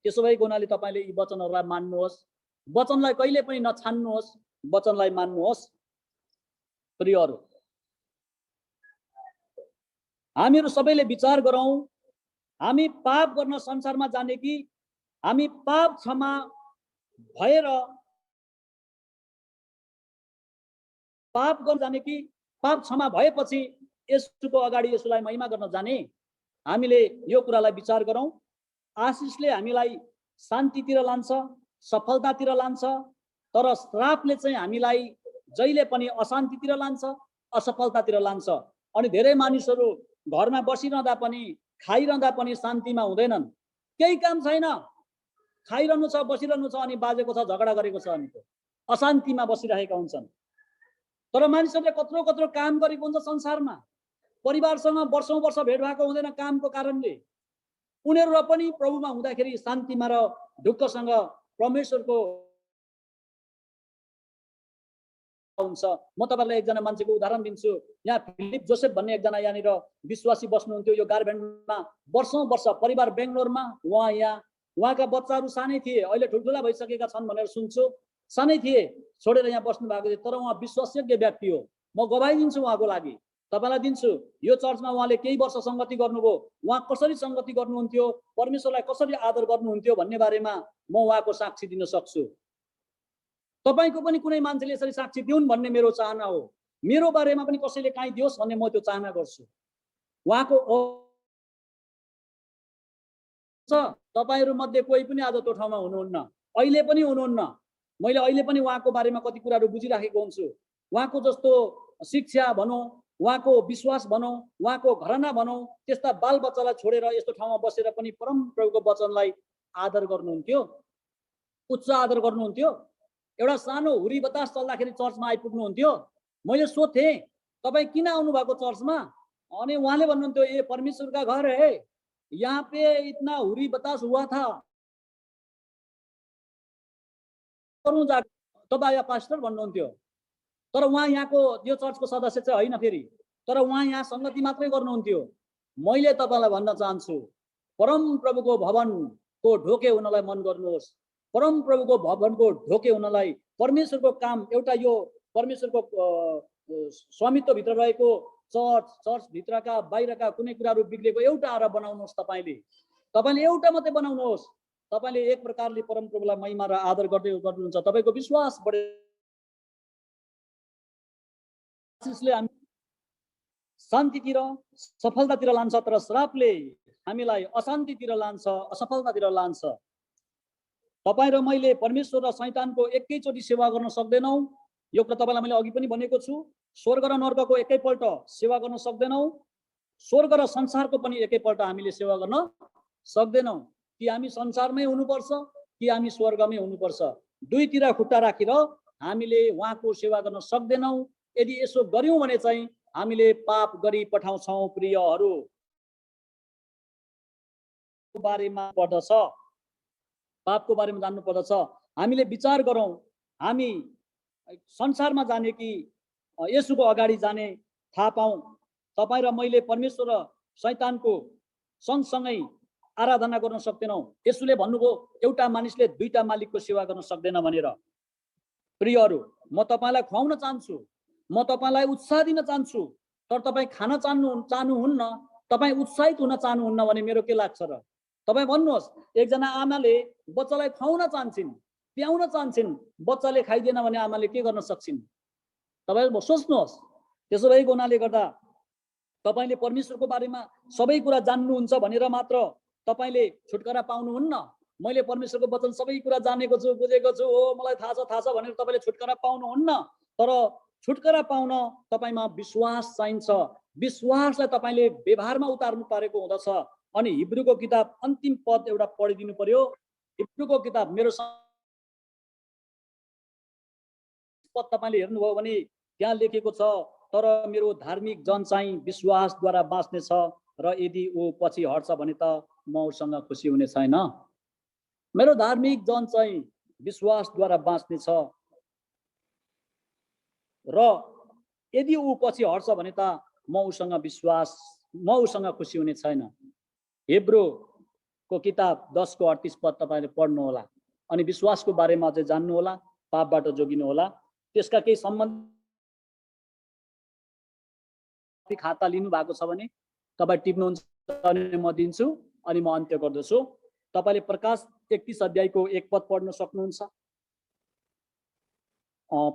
त्यसो भएको हुनाले तपाईले यी वचनहरूलाई मान्नुहोस्, वचनलाई कहिले पनि नछान्नुहोस्, वचनलाई मान्नुहोस्। प्रियहरू, हामीहरू सबैले विचार गरौँ, हामी पाप गर्न संसारमा जाने कि हामी पाप क्षमा भएर पाप गर्न जाने कि पाप क्षमा भएपछि यसको अगाडि यसलाई महिमा गर्न जाने? हामीले यो कुरालाई विचार गरौँ। आशिषले हामीलाई शान्तितिर लान्छ, सफलतातिर लान्छ, तर श्रापले चाहिँ हामीलाई जहिले पनि अशान्तितिर लान्छ, असफलतातिर लान्छ। अनि धेरै मानिसहरू घरमा बसिरहँदा पनि, खाइरहँदा पनि शान्तिमा हुँदैनन्। केही काम छैन, खाइरहनु छ, बसिरहनु छ, अनि बाजेको छ, झगडा गरेको छ, अनि अशान्तिमा बसिरहेका हुन्छन्। तर मानिसहरूले कत्रो कत्रो काम गरेको हुन्छ संसारमा, परिवारसँग वर्षौं वर्ष भेट भएको हुँदैन कामको कारणले। उनीहरू र पनि प्रभुमा हुँदाखेरि शान्तिमा र ढुक्कसँग परमेश्वरको हुन्छ। म तपाईलाई एकजना मान्छेको उदाहरण दिन्छु। यहाँ फिलिप जोसेफ भन्ने एकजना यहाँनिर विश्वासी बस्नुहुन्थ्यो यो गारबेन्डमा वर्षौं वर्ष, परिवार बेंगलोरमा। उहाँका बच्चाहरू सानै थिए, अहिले ठुल्ठुला भइसकेका छन् भनेर सुन्छु। सानै थिए, छोडेर यहाँ बस्नु भएको थियो, तर उहाँ विश्वासयोग्य व्यक्ति हो। म गवाही दिन्छु उहाँको लागि, तपाईलाई दिन्छु। यो चर्चमा उहाँले केही वर्ष संगति गर्नुभयो, उहाँ कसरी संगति गर्नुहुन्थ्यो, परमेश्वरलाई कसरी आदर गर्नुहुन्थ्यो भन्ने बारेमा म उहाँको साक्षी दिन सक्छु। तपाईको पनि कुनै मान्छेले यसरी साक्षी दिउन् भन्ने मेरो चाहना हो। मेरो बारेमा पनि कसैले काहीँ दियोस् भन्ने म त्यो चाहना गर्छु। उहाँको तपाईहरु मध्ये कोही पनि आज त्यो ठाउँमा हुनुहुन्न, अहिले पनि हुनुहुन्न। मैले अहिले पनि उहाँको बारेमा कति कुराहरू बुझिराखेको हुन्छु। उहाँको जस्तो शिक्षा भनौँ, उहाँको विश्वास भनौँ, उहाँको घराना भनौँ, त्यस्ता बालबच्चालाई छोडेर यस्तो ठाउँमा बसेर पनि परमप्रभुको वचनलाई आदर गर्नुहुन्थ्यो, उच्च आदर गर्नुहुन्थ्यो। एउटा सानो हुरी बतास चल्दाखेरि चर्चमा आइपुग्नुहुन्थ्यो। मैले सोधेँ, तपाईँ किन आउनु भएको चर्चमा? अनि उहाँले भन्नुहुन्थ्यो, ए परमेश्वर का घर है, यहाँ पे इतना हुरी बतास हुआ था, तपाईँ पास्टर भन्नुहुन्थ्यो। तर उहाँ यहाँको यो चर्चको सदस्य चाहिँ होइन फेरि, तर उहाँ यहाँ संगति मात्रै गर्नुहुन्थ्यो। मैले तपाईलाई भन्न चाहन्छु, परम प्रभुको भवनको ढोके हुनलाई मन गर्नुहोस्। परम प्रभुको भवनको ढोके हुनलाई परमेश्वरको काम, एउटा यो परमेश्वरको स्वामित्व भित्र रहेको चर्च भित्रका बाहिरका कुनै कुराहरू बिग्रेको एउटा आएर बनाउनुहोस्। तपाईले एउटा मात्रै बनाउनुहोस्। तपाईले एक प्रकारले परम प्रभुलाई महिमा र आदर गर्दै गर्नुहुन्छ। तपाईको विश्वास बढे हामी शान्तितिर, सफलतातिर लान्छ, तर श्रापले हामीलाई अशान्तितिर लान्छ, असफलतातिर लान्छ। तपाईँ र मैले परमेश्वर र शैतानको एकैचोटि सेवा गर्न सक्दैनौँ। यो कुरा तपाईलाई मैले अघि पनि भनेको छु। स्वर्ग र नर्कको एकैपल्ट सेवा गर्न सक्दैनौँ, स्वर्ग र संसारको पनि एकैपल्ट हामीले सेवा गर्न सक्दैनौँ। कि हामी संसारमै हुनुपर्छ कि हामी स्वर्गमै हुनुपर्छ, दुईतिर खुट्टा राखेर हामीले उहाँको सेवा गर्न सक्दैनौँ। यदि यसो गर्यौँ भने चाहिँ हामीले पाप गरी पठाउँछौँ। प्रियहरू, बारेमा पर्दछ, पापको बारेमा जान्नु पर्दछ। हामीले विचार गरौँ, हामी संसारमा जाने कि येशूको अगाडि जाने थाहा पाऊँ। तपाईँ र मैले परमेश्वर र शैतानको सँगसँगै आराधना गर्न सक्दैनौँ। येशूले भन्नुभयो, एउटा मानिसले दुईटा मालिकको सेवा गर्न सक्दैन भनेर। प्रियहरू, म तपाईलाई खुवाउन चाहन्छु, म तपाईलाई उत्साह दिन चाहन्छु, तर तपाईँ खान चाहनुहुन्न, तपाईँ उत्साहित हुन चाहनुहुन्न भने मेरो के लाग्छ र? तपाईँ भन्नुहोस्, एकजना आमाले बच्चालाई खुवाउन चाहन्छन्, प्याउन चाहन्छन्, बच्चाले खाइदिएन भने आमाले के गर्न सक्छिन्? तपाईँ सोच्नुहोस्। त्यसो भएको हुनाले गर्दा तपाईले परमेश्वरको बारेमा सबै कुरा जान्नुहुन्छ भनेर मात्र तपाईले छुटकारा पाउनुहुन्न। मैले परमेश्वरको वचन सबै कुरा जानेको छु, बुझेको छु, हो मलाई थाहा छ भनेर तपाईँले छुटकारा पाउनुहुन्न। तर छुटकारा पाउन तपाईँमा विश्वास चाहिन्छ। विश्वासलाई तपाईँले व्यवहारमा उतार्नु परेको हुँदछ। अनि हिब्रूको किताब अन्तिम पद एउटा पढिदिनु पर्यो। हिब्रूको किताब मेरो पद तपाईँले हेर्नुभयो भने त्यहाँ लेखेको छ, तर मेरो धार्मिक जन चाहिँ विश्वासद्वारा बाँच्ने छ र यदि ऊ पछि हट्छ भने त म उसँग खुसी हुने छैन। मेरो धार्मिक जन चाहिँ विश्वासद्वारा बाँच्ने छ र यदि ऊ पछि हट्छ भने त म उसँग खुसी हुने छैन। हिब्रूको किताब 10 को 38 पद तपाईँले पढ्नु होला। अनि विश्वासको बारेमा अझै जान्नु होला, पापबाट जोगिनु होला। त्यसका केही सम्बन्धी खाता लिनु भएको छ भने तपाईँ टिप्नुहुन्छ अनि म दिन्छु अनि म अन्त्य गर्दछु। तपाईँले प्रकाश 31 अध्यायको 1 पद पढ्न सक्नुहुन्छ।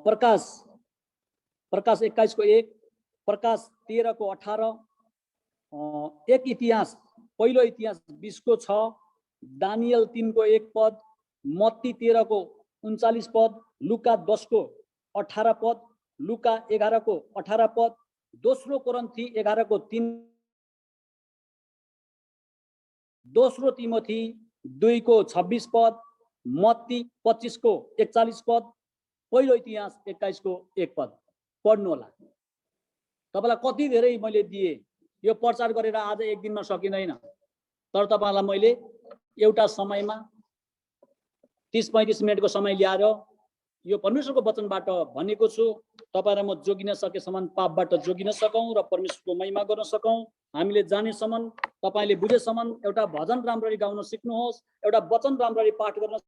प्रकाश 21 को 1, प्रकाश 13 को 18, एक इतिहास पहिलो इतिहास 20 को 6, दानियल 3 को 1 पद, मत्ती 13 को 39 पद, लुका 10 को 18 पद, लुका 11 को 18 पद, दोस्रो कोरिन्थी 11 को 3, दोस्रो तिमोथी 2 को 26 पद, मत्ती 25 को 41 पद, पहिलो इतिहास 21 को 1 पद पढ्नु होला। तपाईलाई कति धेरै मैले दिए, यो प्रचार गरेर आज एक दिनमा सकिँदैन। तर तपाईलाई मैले एउटा समयमा 30-35 मिनेटको समय ल्याएर यो परमेश्वरको वचनबाट भनेको छु। तपाईलाई म जोगिन सकेसम्म पापबाट जोगिन सकौं र परमेश्वरको महिमा गर्न सकौं। हामीले जानेसम्म, तपाईले बुझेसम्म एउटा भजन राम्ररी गाउन सिक्नुहोस्, एउटा वचन राम्ररी पाठ गर्न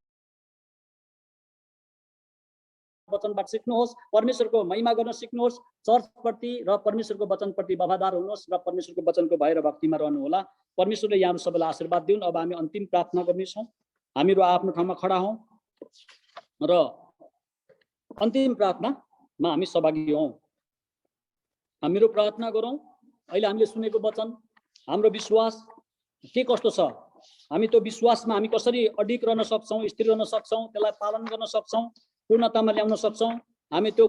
वचनबाट सिक्नुहोस्, परमेश्वरको महिमा गर्न सिक्नुहोस्, चर्चप्रति र परमेश्वरको वचनप्रति वफादार हुनुहोस् र परमेश्वरको वचनको भएर भक्तिमा रहनु होला। परमेश्वरले यहाँहरु सबैलाई आशीर्वाद दिउन्। अब हामी अन्तिम प्रार्थना गर्नेछौँ। हामीहरु आफ्नो ठाउँमा खडा हौं र अन्तिम प्रार्थनामा हामी सहभागी हौं। हामीहरु प्रार्थना गरौँ। अहिले हामीले सुनेको वचन, हाम्रो विश्वास के कस्तो छ, हामी त्यो विश्वासमा हामी कसरी अडिग रहन सक्छौं, स्थिर रहन सक्छौं, त्यसलाई पालन गर्न सक्छौं, पूर्णतामा ल्याउन सक्छौं। हामी त्यो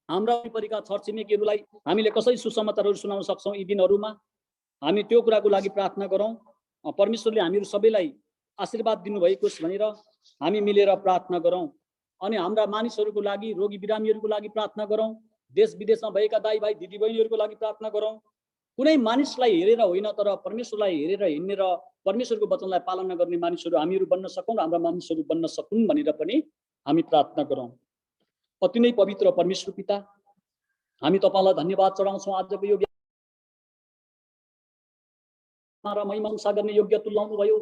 हाम्रा वरिपरिका छरछिमेकीहरूलाई हामीले कसरी सुसमाचारहरू सुनाउन सक्छौं, यी दिनहरूमा हामी त्यो कुराको लागि प्रार्थना गरौँ। परमेश्वरले हामीहरू सबैलाई आशीर्वाद दिनुभएको छ भनेर हामी मिलेर प्रार्थना गरौँ। अनि हाम्रा मानिसहरूको लागि, रोगी बिरामीहरूको लागि प्रार्थना गरौँ। देश विदेशमा भएका दाइ भाइ दिदी बहिनीहरूको लागि प्रार्थना गरौँ। कुनै मानिसलाई हेरेर होइन, तर परमेश्वरलाई हेरेर हिँड्ने र परमेश्वरको वचनलाई पालना गर्ने मानिसहरू हामीहरू बन्न सकौँ र हाम्रा मानिसहरू बन्न सकुन् भनेर पनि हामी प्रार्थना गरौँ। अति नै पवित्र परमेश्वर पिता, हामी तपाईलाई धन्यवाद चढाउँछौँ। आजको यो र महिमा अनुसार गर्ने योग्य तुल्याउनु भयो।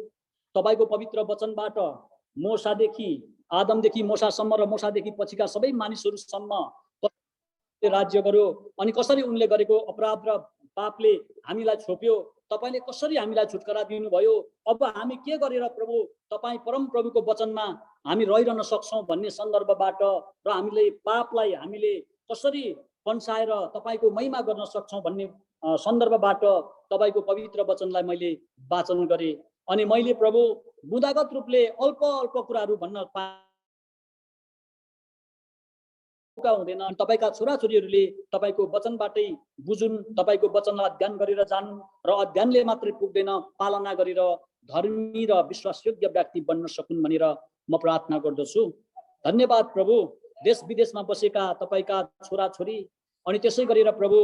तपाईको पवित्र वचनबाट मोसादेखि आदमदेखि मोसासम्म र मोसादेखि पछिका सबै मानिसहरूसम्म राज्य गर्यो अनि कसरी उनले गरेको अपराध र पापले हामीलाई छोप्यो, तपाईले कसरी हामीलाई छुटकारा दिनुभयो। अब हामी के गरेर प्रभु तपाई परम प्रभुको वचनमा हामी रहिरहन सक्छौं भन्ने सन्दर्भबाट र हामीले पापलाई हामीले कसरी पन्साएर तपाईको महिमा गर्न सक्छौं भन्ने सन्दर्भबाट तपाईको पवित्र वचनलाई मैले वाचन गरे। अनि मैले प्रभु बुदागत रूपले अल्प अल्प कुराहरू भन्न हुँदैन। तपाईका छोराछोरीहरूले तपाईको वचनबाटै बुझुन्, तपाईको वचनलाई अध्ययन गरेर जानुन् र अध्ययनले मात्रै पुग्दैन, पालना गरेर धर्मी र विश्वासयोग्य व्यक्ति बन्न सकुन् भनेर म प्रार्थना गर्दछु। धन्यवाद प्रभु। देश विदेशमा बसेका तपाईका छोराछोरी अनि त्यसै गरेर प्रभु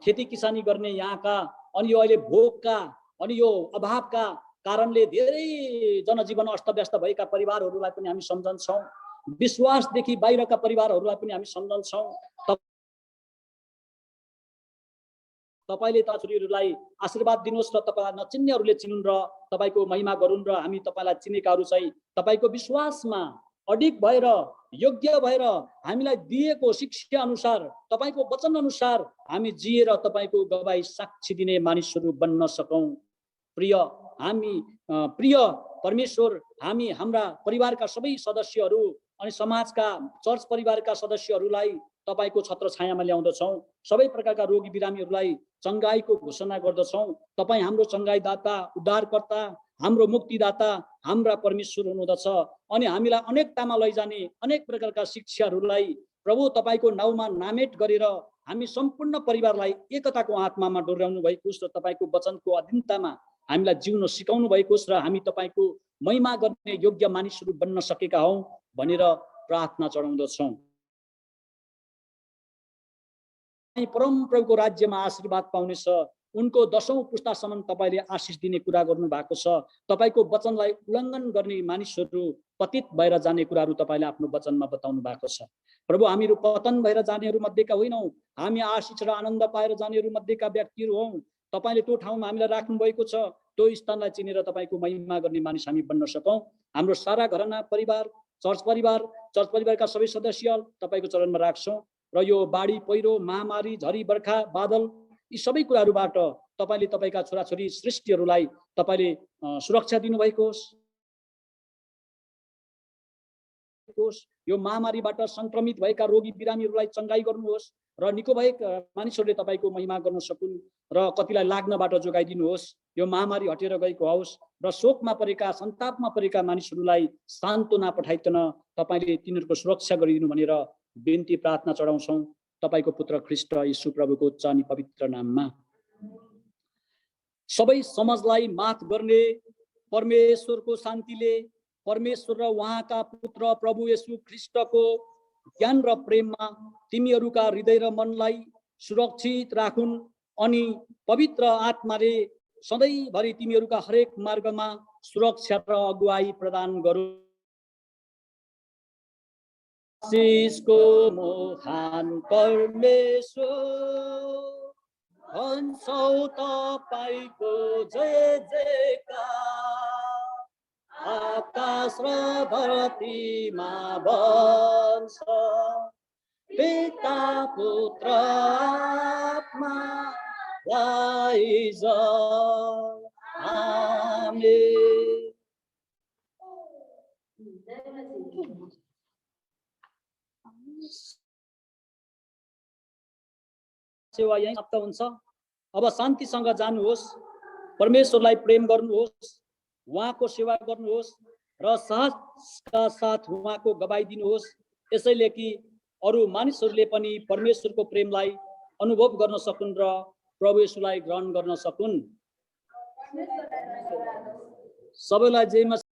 खेती किसानी गर्ने यहाँका अनि यो अहिले भोगका अनि यो अभावका कारणले धेरै जनजीवन अस्तव्यस्त भएका परिवारहरूलाई पनि हामी सम्झन्छौँ। विश्वासदेखि बाहिरका परिवारहरूलाई पनि हामी सम्झन्छौँ। तपाईले छोरीहरूलाई आशीर्वाद दिनुहोस् र तपाईलाई नचिन्नेहरूले चिनुन् र तपाईको महिमा गरून् र हामी तपाईलाई चिनेकाहरू चाहिँ तपाईको विश्वासमा अडिग भएर योग्य भएर हामीलाई दिएको शिक्षा अनुसार तपाईको वचन अनुसार हामी जिएर तपाईको गवाई साक्षी दिने मानिसहरू बन्न सकौं। प्रिय परमेश्वर, हामी हाम्रा परिवारका सबै सदस्यहरू अनि समाजका चर्च परिवारका सदस्यहरूलाई तपाईको छत्र छायामा ल्याउँदछौँ। सबै प्रकारका रोगी बिरामीहरूलाई चङ्गाईको घोषणा गर्दछौँ। तपाईँ हाम्रो चङ्गाईदाता, उद्धारकर्ता, हाम्रो मुक्तिदाता, हाम्रा परमेश्वर हुनुहुँदछ। अनि हामीलाई अनेकतामा लैजाने अनेक प्रकारका शिक्षाहरूलाई प्रभु तपाईको नाउँमा नामेट गरेर हामी सम्पूर्ण परिवारलाई एकताको आत्मामा डोर्याउनु भएको र तपाईको वचनको अधीनतामा हामीलाई जिउन सिकाउनु भएको र हामी तपाईको महिमा गर्ने योग्य मानिसहरू बन्न सकेका हौं भनेर प्रार्थना चढाउँदछौँ। परम प्रभुको राज्यमा आशीर्वाद पाउनेछ। उनको 10औं पुस्तासम्म तपाईले आशिष दिने कुरा गर्नु भएको छ। तपाईको वचनलाई उल्लङ्घन गर्ने मानिसहरू पतित भएर जाने कुराहरू तपाईले आफ्नो वचनमा बताउनु भएको छ। प्रभु हामीहरू पतन भएर जानेहरू मध्येका होइनौं, हामी आशिष र आनन्द पाएर जानेहरू मध्येका व्यक्तिहरू हौं। तपाईले त्यो ठाउँमा हामीलाई राख्नु भएको छ। त्यो स्थानलाई चिनेर तपाईको महिमा गर्ने मानिस हामी बन्न सकौं। हाम्रो सारा घरना परिवार, चर्च परिवारका सबै सदस्य तपाईको चरणमा राख्छौं र यो बाढी, पहिरो, महामारी, झरी, बर्खा, बादल यी सबै कुराहरूबाट तपाईले तपाईका छोराछोरी सृष्टिहरूलाई तपाईले सुरक्षा दिनुभएको होस्। यो महामारीबाट संक्रमित भएका रोगी बिरामीहरूलाई चङ्गाई गर्नुहोस् र निको भएका मानिसहरूले तपाईको महिमा गर्न सकुन् र कतिलाई लाग्नबाट जोगाइदिनुहोस्। यो महामारी हटेर गएको होस् र शोकमा परेका, सन्तापमा परेका मानिसहरूलाई सान्त्वना पठाइकन तपाईले तिनीहरूको सुरक्षा गरिदिनु भनेर बिन्ती प्रार्थना चढाउँछौँ तपाईको पुत्र ख्रीष्ट येशू प्रभुको उच्च अनि पवित्र नाममा। सबै समाजलाई माफ गर्ने परमेश्वरको शान्तिले परमेश्वर र उहाँका पुत्र प्रभु येशू ख्रीष्टको ज्ञान र प्रेममा तिमीहरूका हृदय र मनलाई सुरक्षित राखुन् अनि पवित्र आत्माले सधैँभरि तिमीहरूका हरेक मार्गमा सुरक्षा र अगुवाई प्रदान गरून्। आशिषको महान परमेश्वर भन्छौ तपाईको जय जयकार, आकाश र धरतीमा भन्छ पिता पुत्र आत्मालाई जय। आमेन। सेवा यही समाप्त हुन्छ। अब शान्तिसँग जानुहोस्, परमेश्वरलाई प्रेम गर्नुहोस्, उहाँको सेवा गर्नुहोस् र साहसका साथ उहाँको गवाई दिनुहोस्, यसैले कि अरू मानिसहरूले पनि परमेश्वरको प्रेमलाई अनुभव गर्न सकुन् र प्रभु येशूलाई ग्रहण गर्न सकुन्। सबैलाई जय मसीह।